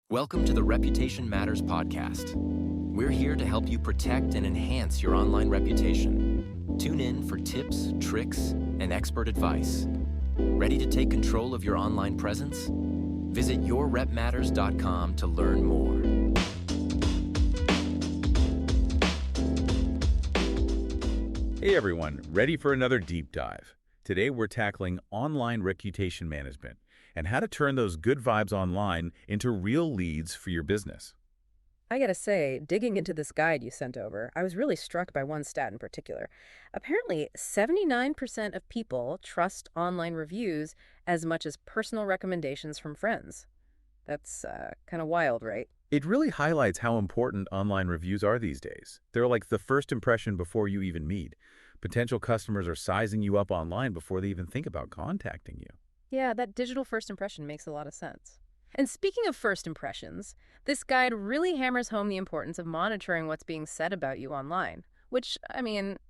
Welcome to the Reputation Matters podcast. We're here to help you protect and enhance your online reputation. Tune in for tips, tricks, and expert advice. Ready to take control of your online presence? Visit yourrepmatters.com to learn more. Hey everyone, ready for another deep dive? Today we're tackling online reputation management and how to turn those good vibes online into real leads for your business. I gotta say, digging into this guide you sent over, I was really struck by one stat in particular. Apparently, 79% of people trust online reviews as much as personal recommendations from friends. That's kind of wild, right? It really highlights how important online reviews are these days. They're like the first impression before you even meet. Potential customers are sizing you up online before they even think about contacting you. Yeah, that digital first impression makes a lot of sense. And speaking of first impressions, this guide really hammers home the importance of monitoring what's being said about you online, which,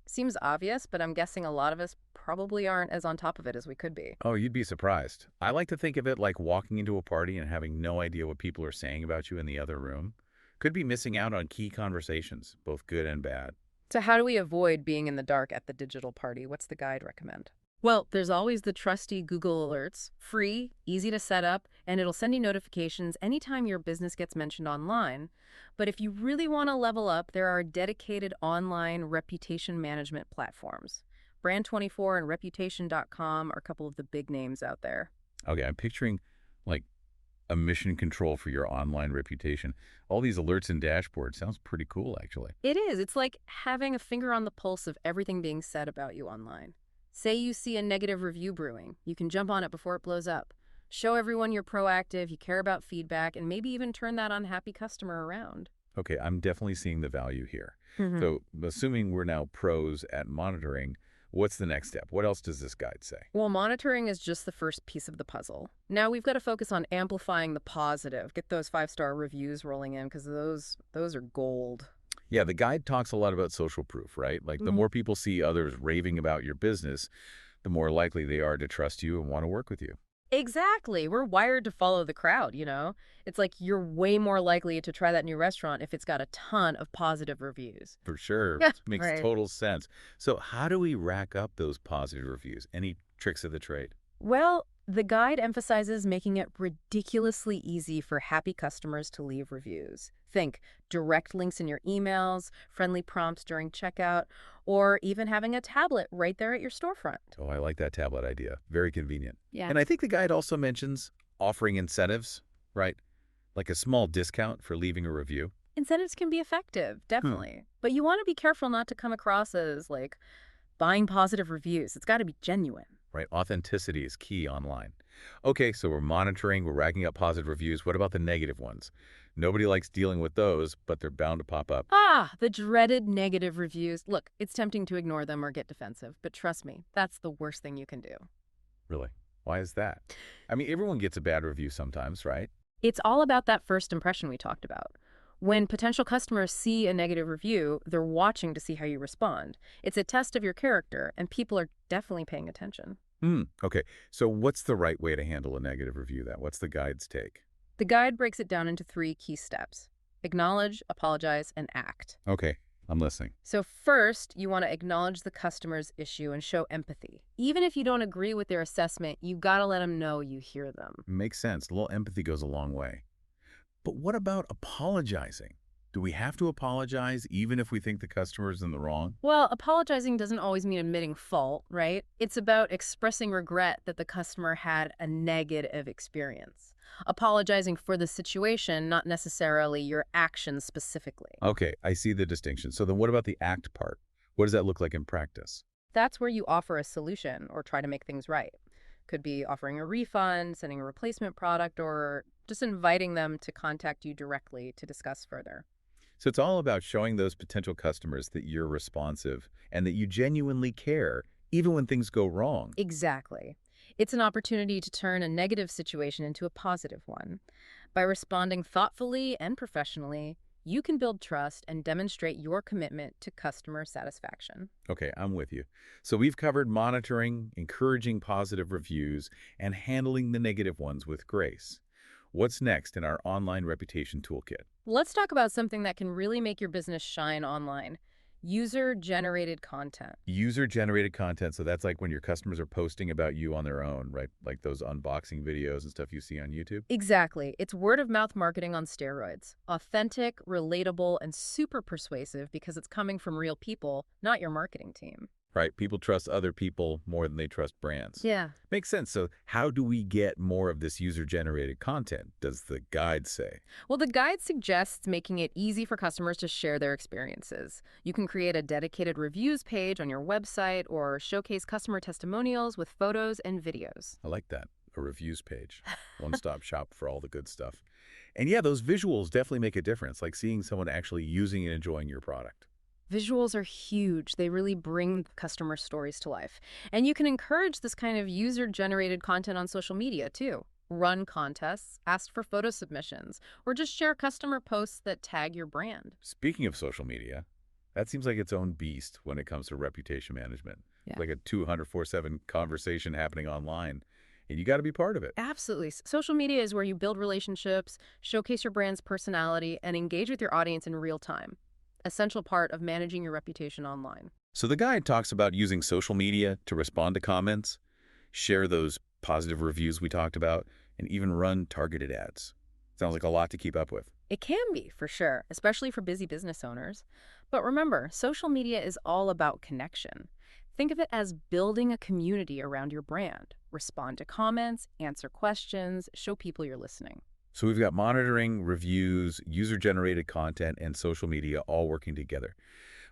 seems obvious, but I'm guessing a lot of us probably aren't as on top of it as we could be. Oh, you'd be surprised. I like to think of it like walking into a party and having no idea what people are saying about you in the other room. Could be missing out on key conversations, both good and bad. So how do we avoid being in the dark at the digital party? What's the guide recommend? Well, there's always the trusty Google Alerts, free, easy to set up, and it'll send you notifications anytime your business gets mentioned online. But if you really want to level up, there are dedicated online reputation management platforms. Brand24 and Reputation.com are a couple of the big names out there. Okay, I'm picturing like a mission control for your online reputation. All these alerts and dashboards sounds pretty cool, actually. It is. It's like having a finger on the pulse of everything being said about you online. Say you see a negative review brewing. You can jump on it before it blows up. Show everyone you're proactive, you care about feedback, and maybe even turn that unhappy customer around. Okay, I'm definitely seeing the value here. Mhm. So, assuming we're now pros at monitoring, what's the next step? What else does this guide say? Well, monitoring is just the first piece of the puzzle. Now we've got to focus on amplifying the positive. Get those 5-star reviews rolling in because those are gold. Yeah, the guide talks a lot about social proof, right? Like the Mhm. more people see others raving about your business, the more likely they are to trust you and want to work with you. Exactly. We're wired to follow the crowd. It's like you're way more likely to try that new restaurant if it's got a ton of positive reviews. For sure. Yeah, Makes right. total sense. So how do we rack up those positive reviews? Any tricks of the trade? Well, the guide emphasizes making it ridiculously easy for happy customers to leave reviews. Think direct links in your emails, friendly prompts during checkout, or even having a tablet right there at your storefront. Oh, I like that tablet idea. Very convenient. Yeah. And I think the guide also mentions offering incentives, right? Like a small discount for leaving a review. Incentives can be effective, Hmm. definitely. But you want to be careful not to come across as like buying positive reviews. It's got to be genuine. Right? Authenticity is key online. Okay, so we're monitoring, we're racking up positive reviews. What about the negative ones? Nobody likes dealing with those, but they're bound to pop up. Ah, the dreaded negative reviews. Look, it's tempting to ignore them or get defensive, but trust me, that's the worst thing you can do. Really? Why is that? I mean, everyone gets a bad review sometimes, right? It's all about that first impression we talked about. When potential customers see a negative review, they're watching to see how you respond. It's a test of your character, and people are definitely paying attention. Okay, so what's the right way to handle a negative review then? What's the guide's take? The guide breaks it down into 3 key steps: acknowledge, apologize, and act. Okay, I'm listening. So first, you want to acknowledge the customer's issue and show empathy. Even if you don't agree with their assessment, you got to let them know you hear them. Makes sense. A little empathy goes a long way. But what about apologizing? Do we have to apologize even if we think the customer's in the wrong? Well, apologizing doesn't always mean admitting fault, right? It's about expressing regret that the customer had a negative experience. Apologizing for the situation, not necessarily your actions specifically. Okay, I see the distinction. So then what about the act part? What does that look like in practice? That's where you offer a solution or try to make things right. Could be offering a refund, sending a replacement product, or just inviting them to contact you directly to discuss further. So it's all about showing those potential customers that you're responsive and that you genuinely care, even when things go wrong. Exactly. It's an opportunity to turn a negative situation into a positive one. By responding thoughtfully and professionally, you can build trust and demonstrate your commitment to customer satisfaction. Okay, I'm with you. So we've covered monitoring, encouraging positive reviews, and handling the negative ones with grace. What's next in our online reputation toolkit? Let's talk about something that can really make your business shine online. User-generated content. User-generated content, so that's like when your customers are posting about you on their own, right? Like those unboxing videos and stuff you see on YouTube? Exactly. It's word-of-mouth marketing on steroids. Authentic, relatable, and super persuasive because it's coming from real people, not your marketing team. Right, people trust other people more than they trust brands. Yeah. Makes sense. So how do we get more of this user-generated content, does the guide say? Well, the guide suggests making it easy for customers to share their experiences. You can create a dedicated reviews page on your website or showcase customer testimonials with photos and videos. I like that, a reviews page. One-stop shop for all the good stuff. And yeah, those visuals definitely make a difference, like seeing someone actually using and enjoying your product. Visuals are huge. They really bring customer stories to life. And you can encourage this kind of user-generated content on social media, too. Run contests, ask for photo submissions, or just share customer posts that tag your brand. Speaking of social media, that seems like its own beast when it comes to reputation management. Yeah. Like a 204/7 conversation happening online, and you got to be part of it. Absolutely. Social media is where you build relationships, showcase your brand's personality, and engage with your audience in real time. Essential part of managing your reputation online. So the guide talks about using social media to respond to comments, share those positive reviews we talked about, and even run targeted ads. Sounds like a lot to keep up with. It can be, for sure, especially for busy business owners. But remember, social media is all about connection. Think of it as building a community around your brand. Respond to comments, answer questions, show people you're listening. So we've got monitoring, reviews, user-generated content, and social media all working together.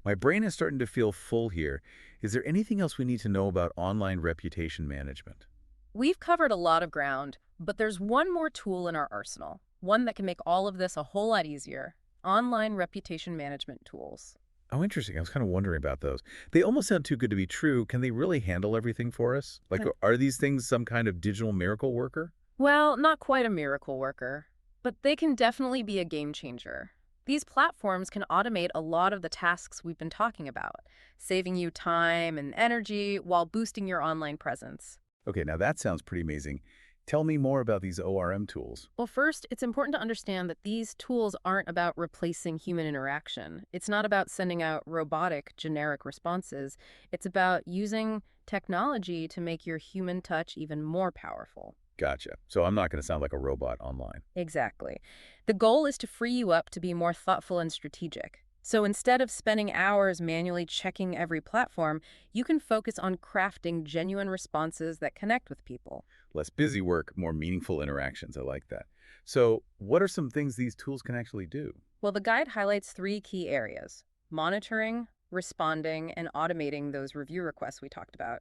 My brain is starting to feel full here. Is there anything else we need to know about online reputation management? We've covered a lot of ground, but there's one more tool in our arsenal, one that can make all of this a whole lot easier: online reputation management tools. Oh, interesting. I was kind of wondering about those. They almost sound too good to be true. Can they really handle everything for us? Like, are these things some kind of digital miracle worker? Well, not quite a miracle worker, but they can definitely be a game changer. These platforms can automate a lot of the tasks we've been talking about, saving you time and energy while boosting your online presence. Okay, now that sounds pretty amazing. Tell me more about these ORM tools. Well, first, it's important to understand that these tools aren't about replacing human interaction. It's not about sending out robotic, generic responses. It's about using technology to make your human touch even more powerful. Gotcha. So I'm not going to sound like a robot online. Exactly. The goal is to free you up to be more thoughtful and strategic. So instead of spending hours manually checking every platform, you can focus on crafting genuine responses that connect with people. Less busy work, more meaningful interactions. I like that. So what are some things these tools can actually do? Well, the guide highlights 3 key areas: monitoring, responding, and automating those review requests we talked about.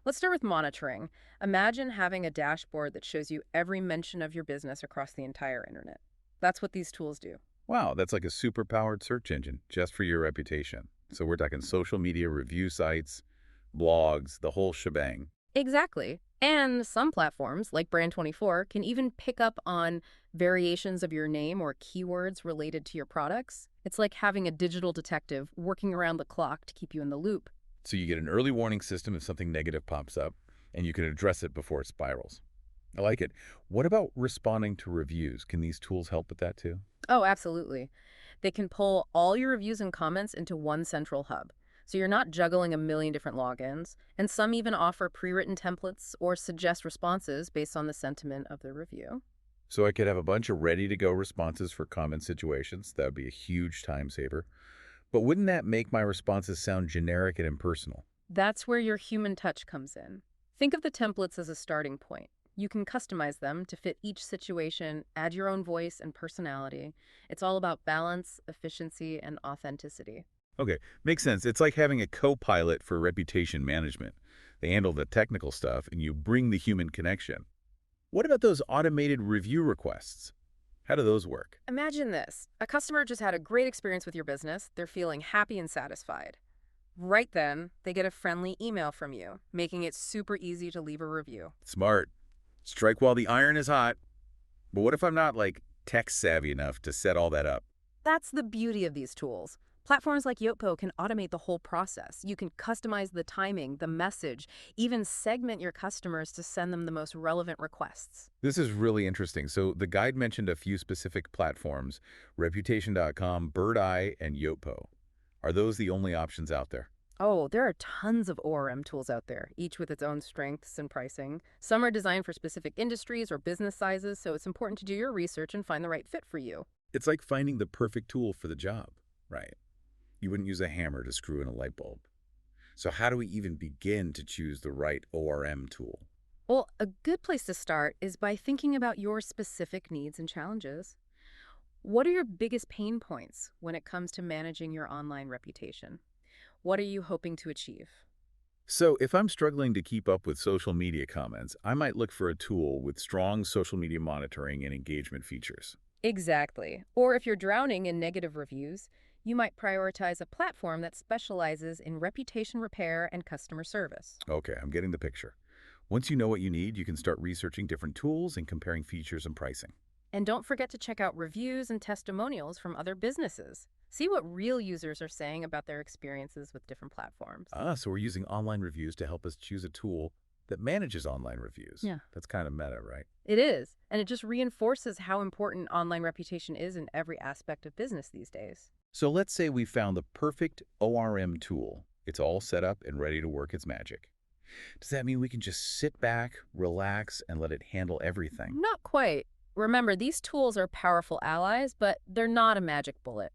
Let's start with monitoring. Imagine having a dashboard that shows you every mention of your business across the entire internet. That's what these tools do. Wow, that's like a super-powered search engine just for your reputation. So we're talking social media, review sites, blogs, the whole shebang. Exactly. And some platforms, like Brand24, can even pick up on variations of your name or keywords related to your products. It's like having a digital detective working around the clock to keep you in the loop. So you get an early warning system if something negative pops up, and you can address it before it spirals. I like it. What about responding to reviews? Can these tools help with that too? Oh, absolutely. They can pull all your reviews and comments into one central hub. So you're not juggling a million different logins. And some even offer pre-written templates or suggest responses based on the sentiment of the review. So I could have a bunch of ready-to-go responses for common situations. That would be a huge time saver. But wouldn't that make my responses sound generic and impersonal? That's where your human touch comes in. Think of the templates as a starting point. You can customize them to fit each situation, add your own voice and personality. It's all about balance, efficiency, and authenticity. Okay, makes sense. It's like having a co-pilot for reputation management. They handle the technical stuff, and you bring the human connection. What about those automated review requests? How do those work? Imagine this. A customer just had a great experience with your business. They're feeling happy and satisfied. Right then, they get a friendly email from you, making it super easy to leave a review. Smart. Strike while the iron is hot. But what if I'm not, like, tech savvy enough to set all that up? That's the beauty of these tools. Platforms like Yotpo can automate the whole process. You can customize the timing, the message, even segment your customers to send them the most relevant requests. This is really interesting. So the guide mentioned a few specific platforms, Reputation.com, Bird Eye, and Yotpo. Are those the only options out there? Oh, there are tons of ORM tools out there, each with its own strengths and pricing. Some are designed for specific industries or business sizes, so it's important to do your research and find the right fit for you. It's like finding the perfect tool for the job, right? You wouldn't use a hammer to screw in a light bulb. So how do we even begin to choose the right ORM tool? Well, a good place to start is by thinking about your specific needs and challenges. What are your biggest pain points when it comes to managing your online reputation? What are you hoping to achieve? So if I'm struggling to keep up with social media comments, I might look for a tool with strong social media monitoring and engagement features. Exactly. Or if you're drowning in negative reviews, you might prioritize a platform that specializes in reputation repair and customer service. Okay, I'm getting the picture. Once you know what you need, you can start researching different tools and comparing features and pricing. And don't forget to check out reviews and testimonials from other businesses. See what real users are saying about their experiences with different platforms. So we're using online reviews to help us choose a tool that manages online reviews. Yeah. That's kind of meta, right? It is, and it just reinforces how important online reputation is in every aspect of business these days. So let's say we found the perfect ORM tool. It's all set up and ready to work its magic. Does that mean we can just sit back, relax, and let it handle everything? Not quite. Remember, these tools are powerful allies, but they're not a magic bullet.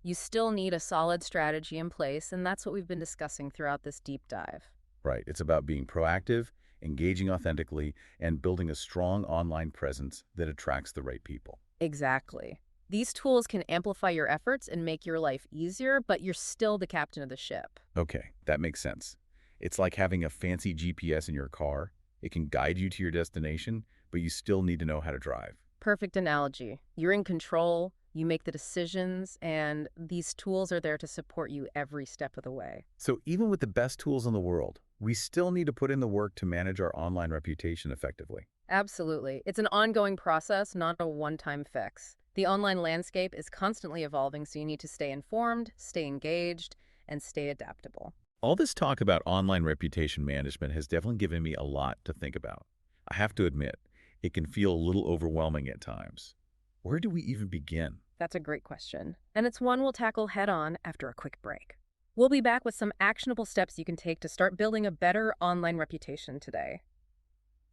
You still need a solid strategy in place, and that's what we've been discussing throughout this deep dive. Right. It's about being proactive, engaging authentically, and building a strong online presence that attracts the right people. Exactly. These tools can amplify your efforts and make your life easier, but you're still the captain of the ship. Okay, that makes sense. It's like having a fancy GPS in your car. It can guide you to your destination, but you still need to know how to drive. Perfect analogy. You're in control, you make the decisions, and these tools are there to support you every step of the way. So even with the best tools in the world, we still need to put in the work to manage our online reputation effectively. Absolutely. It's an ongoing process, not a one-time fix. The online landscape is constantly evolving, so you need to stay informed, stay engaged, and stay adaptable. All this talk about online reputation management has definitely given me a lot to think about. I have to admit, it can feel a little overwhelming at times. Where do we even begin? That's a great question, and it's one we'll tackle head-on after a quick break. We'll be back with some actionable steps you can take to start building a better online reputation today.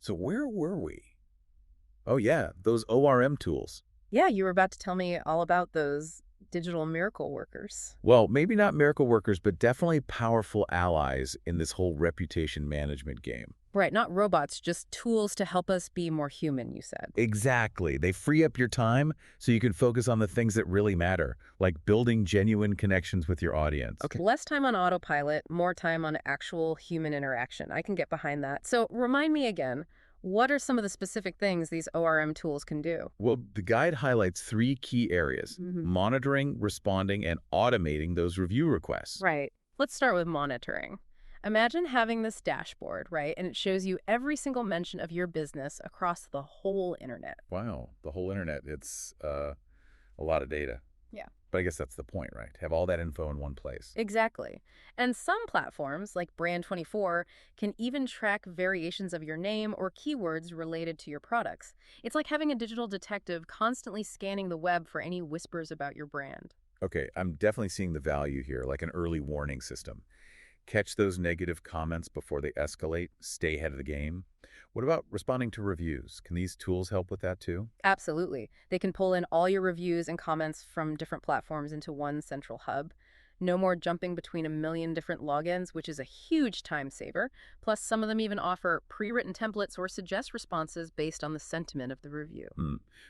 So where were we? Oh yeah, those ORM tools. Yeah, you were about to tell me all about those digital miracle workers. Well, maybe not miracle workers, but definitely powerful allies in this whole reputation management game. Right, not robots, just tools to help us be more human, you said. Exactly. They free up your time so you can focus on the things that really matter, like building genuine connections with your audience. Okay. Less time on autopilot, more time on actual human interaction. I can get behind that. So remind me again, what are some of the specific things these ORM tools can do? Well, the guide highlights 3 key areas: monitoring, responding, and automating those review requests. Right. Let's start with monitoring. Imagine having this dashboard, right? And it shows you every single mention of your business across the whole internet. Wow, the whole internet. It's a lot of data. Yeah. But I guess that's the point, right? To have all that info in one place. Exactly. And some platforms, like Brand24, can even track variations of your name or keywords related to your products. It's like having a digital detective constantly scanning the web for any whispers about your brand. Okay, I'm definitely seeing the value here, like an early warning system. Catch those negative comments before they escalate, stay ahead of the game. What about responding to reviews? Can these tools help with that too? Absolutely. They can pull in all your reviews and comments from different platforms into one central hub. No more jumping between a million different logins, which is a huge time saver. Plus, some of them even offer pre-written templates or suggest responses based on the sentiment of the review.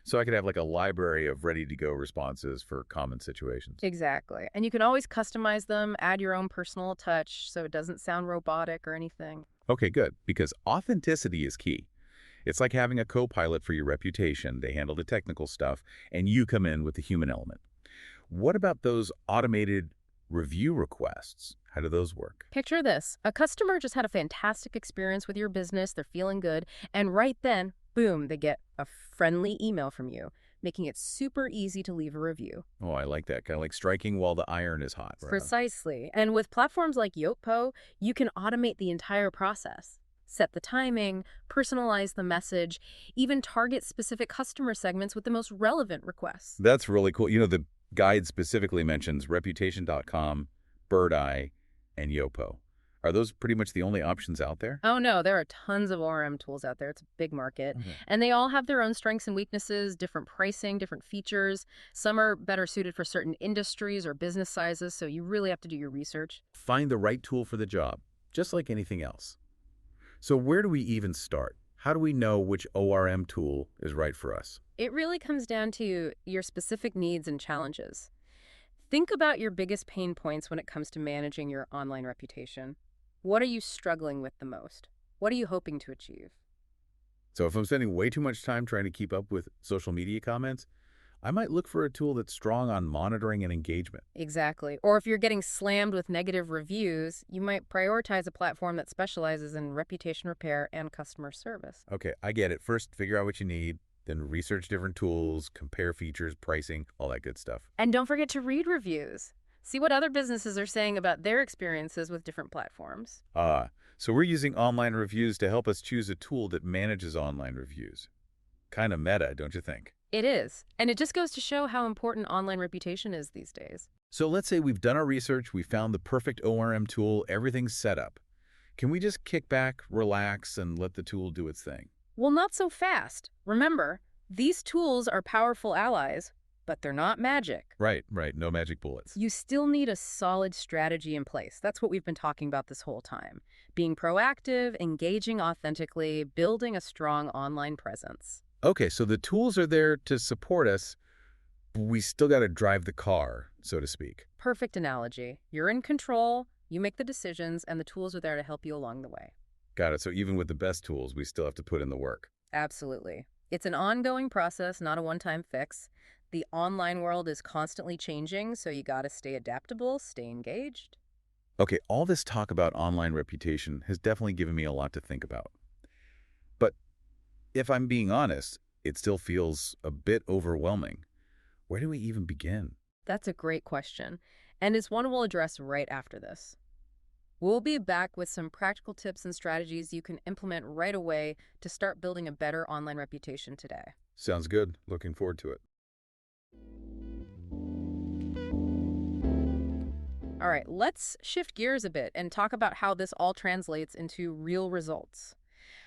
So I could have like a library of ready-to-go responses for common situations. Exactly. And you can always customize them, add your own personal touch so it doesn't sound robotic or anything. Okay, good, because authenticity is key. It's like having a co-pilot for your reputation. They handle the technical stuff, and you come in with the human element. What about those automated review requests? How do those work? Picture this. A customer just had a fantastic experience with your business. They're feeling good. And right then, boom, they get a friendly email from you. making it super easy to leave a review. Oh, I like that. Kind of like striking while the iron is hot. Precisely. And with platforms like Yotpo, you can automate the entire process. Set the timing, personalize the message, even target specific customer segments with the most relevant requests. That's really cool. You know, the guide specifically mentions Reputation.com, Birdeye, and Yopo. Are those pretty much the only options out there? Oh no, there are tons of ORM tools out there. It's a big market. Okay. And they all have their own strengths and weaknesses, different pricing, different features. Some are better suited for certain industries or business sizes, so you really have to do your research. Find the right tool for the job, just like anything else. So where do we even start? How do we know which ORM tool is right for us? It really comes down to your specific needs and challenges. Think about your biggest pain points when it comes to managing your online reputation. What are you struggling with the most? What are you hoping to achieve? So if I'm spending way too much time trying to keep up with social media comments, I might look for a tool that's strong on monitoring and engagement. Exactly. Or if you're getting slammed with negative reviews, you might prioritize a platform that specializes in reputation repair and customer service. Okay, I get it. First, figure out what you need, then research different tools, compare features, pricing, all that good stuff. And don't forget to read reviews. See what other businesses are saying about their experiences with different platforms. So we're using online reviews to help us choose a tool that manages online reviews. Kind of meta, don't you think? It is. And it just goes to show how important online reputation is these days. So let's say we've done our research, we found the perfect ORM tool, everything's set up. Can we just kick back, relax, and let the tool do its thing? Well, not so fast. Remember, these tools are powerful allies, but they're not magic. Right. No magic bullets. You still need a solid strategy in place. That's what we've been talking about this whole time. Being proactive, engaging authentically, building a strong online presence. Okay, so the tools are there to support us, but we still got to drive the car, so to speak. Perfect analogy. You're in control, you make the decisions, and the tools are there to help you along the way. Got it. So even with the best tools, we still have to put in the work. Absolutely. It's an ongoing process, not a one-time fix. The online world is constantly changing, so you gotta stay adaptable, stay engaged. Okay, all this talk about online reputation has definitely given me a lot to think about. But if I'm being honest, it still feels a bit overwhelming. Where do we even begin? That's a great question, and it's one we'll address right after this. We'll be back with some practical tips and strategies you can implement right away to start building a better online reputation today. Sounds good. Looking forward to it. All right, let's shift gears a bit and talk about how this all translates into real results.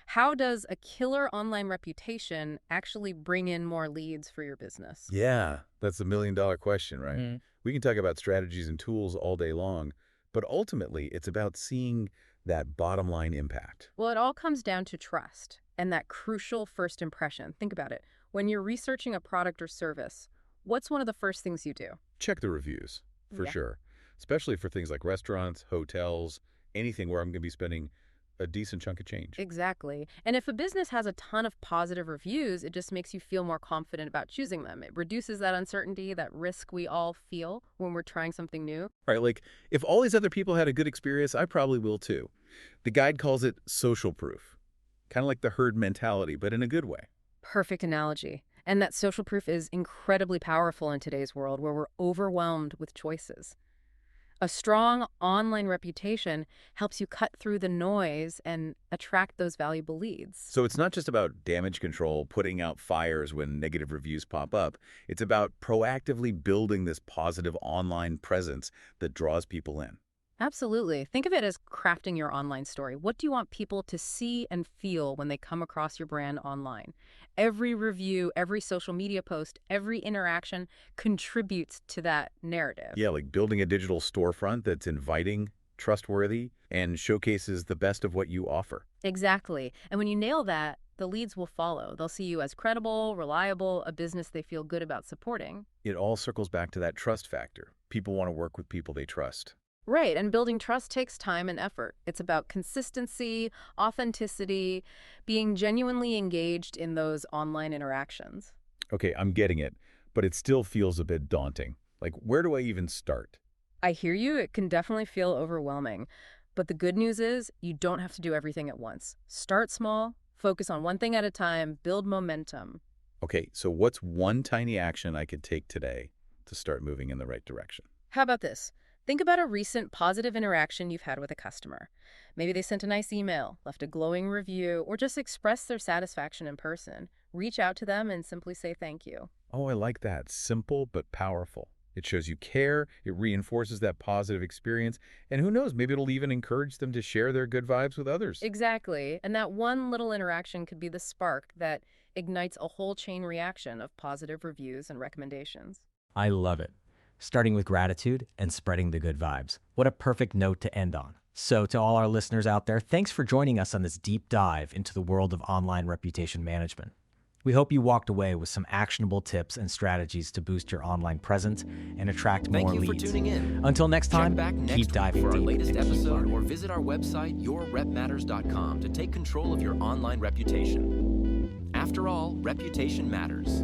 How does a killer online reputation actually bring in more leads for your business? Yeah, that's the million-dollar question, right? We can talk about strategies and tools all day long, but ultimately it's about seeing that bottom line impact. Well, it all comes down to trust and that crucial first impression. Think about it. When you're researching a product or service, what's one of the first things you do? Check the reviews, for Yeah. sure. Especially for things like restaurants, hotels, anything where I'm going to be spending a decent chunk of change. Exactly. And if a business has a ton of positive reviews, it just makes you feel more confident about choosing them. It reduces that uncertainty, that risk we all feel when we're trying something new. Right, like if all these other people had a good experience, I probably will too. The guide calls it social proof. Kind of like the herd mentality, but in a good way. Perfect analogy. And that social proof is incredibly powerful in today's world where we're overwhelmed with choices. A strong online reputation helps you cut through the noise and attract those valuable leads. So it's not just about damage control, putting out fires when negative reviews pop up. It's about proactively building this positive online presence that draws people in. Absolutely. Think of it as crafting your online story. What do you want people to see and feel when they come across your brand online? Every review, every social media post, every interaction contributes to that narrative. Yeah, like building a digital storefront that's inviting, trustworthy, and showcases the best of what you offer. Exactly. And when you nail that, the leads will follow. They'll see you as credible, reliable, a business they feel good about supporting. It all circles back to that trust factor. People want to work with people they trust. Right, and building trust takes time and effort. It's about consistency, authenticity, being genuinely engaged in those online interactions. Okay, I'm getting it, but it still feels a bit daunting. Like, where do I even start? I hear you, it can definitely feel overwhelming. But the good news is you don't have to do everything at once. Start small, focus on one thing at a time, build momentum. Okay, so what's one tiny action I could take today to start moving in the right direction? How about this? Think about a recent positive interaction you've had with a customer. Maybe they sent a nice email, left a glowing review, or just expressed their satisfaction in person. Reach out to them and simply say thank you. Oh, I like that. Simple but powerful. It shows you care, it reinforces that positive experience, and who knows, maybe it'll even encourage them to share their good vibes with others. Exactly. And that one little interaction could be the spark that ignites a whole chain reaction of positive reviews and recommendations. I love it. Starting with gratitude and spreading the good vibes. What a perfect note to end on. So to all our listeners out there, thanks for joining us on this deep dive into the world of online reputation management. We hope you walked away with some actionable tips and strategies to boost your online presence and attract more Thank you leads. for tuning in. Until next time, Check back next keep week diving for our deep latest and keep episode learning. or visit our website, yourrepmatters.com, to take control of your online reputation. After all, reputation matters.